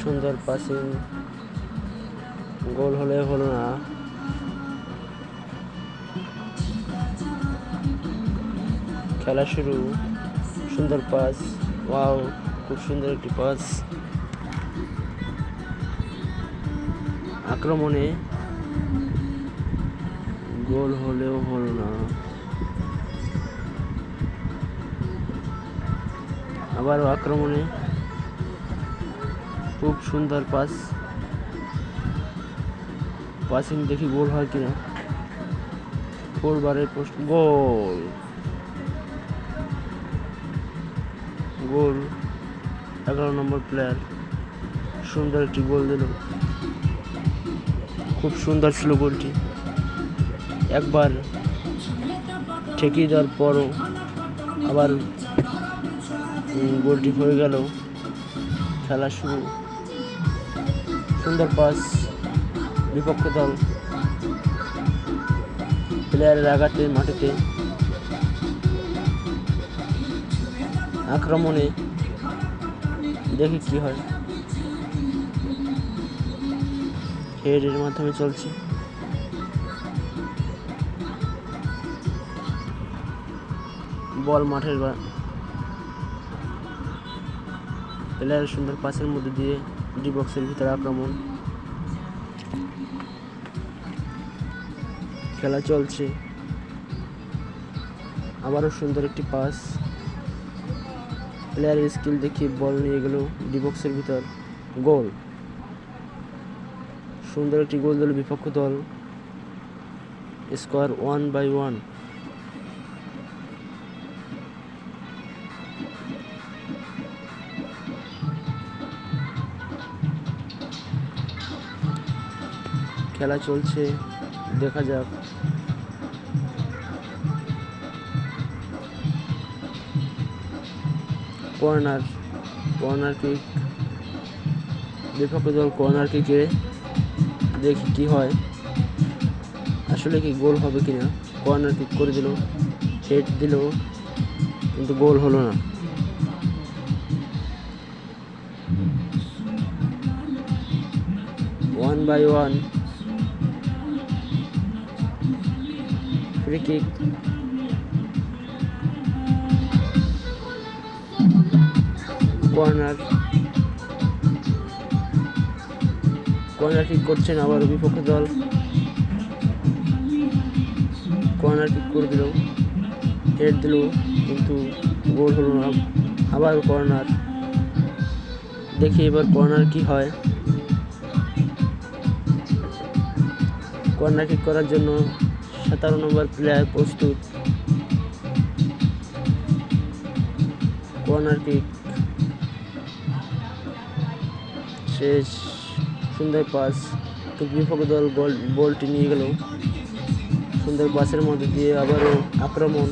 সুন্দর পাসিং, গোল হলে হলো না। খেলা শুরু, সুন্দর পাস, ওয়াও খুব সুন্দর একটি পাস। আক্রমণে গোল হলেও হলো না। আবারও আক্রমণে খুব সুন্দর পাস, পাসিং দেখি গোল হয় কিনা। 4 বারের পোস্ট, গোল গোল 11 নম্বর প্লেয়ার সুন্দর একটি গোল দিল। খুব সুন্দর ছিল গোলটি। একবার ঠেকিয়ে দেওয়ার পরও আবার গোলটি হয়ে গেল। খেলা শুরু, সুন্দর পাস, বিপক্ষ দল প্লেয়ারের আঘাতে মাটিতে। আক্রমণে দেখি কি হয়। হেডের মাধ্যমে চলছে। বল মাঠের প্লেয়ারের সুন্দর পাসের মধ্যে দিয়ে ডি বক্সের ভিতরে আক্রমণ। খেলা চলছে, আবারও সুন্দর একটি পাস, প্লেয়ারের স্কিল দেখিয়ে বল নিয়ে গেল ডি বক্সের ভিতর, গোল। সুন্দর একটি গোল দিল বিপক্ষ দল। স্কোর 1-1। খেলা চলছে, দেখা যাক। কর্নার কিক, বিপক্ষ দল কর্নার কিকে। দেখি কি হয়, আসলে কি গোল হবে কিনা। কর্নার কিক করে দিল, হেড দিল, কিন্তু গোল হলো না। One by one, free kick, corner kick করছেন আবার বিপক্ষ দল। কর্নার কিক করে দিল, হেড দিল, কিন্তু গোল হলো না। আবার কর্নার, দেখি এবার কর্নার কি হয়। কর্নার কিক করার জন্য 17 নম্বর প্লেয়ার প্রস্তুত। কর্নার কিক শেষ, সুন্দর পাস, কিন্তু বিপক্ষ দল বলটি নিয়ে গেল। সুন্দর পাসের মধ্যে দিয়ে আবারও আক্রমণ।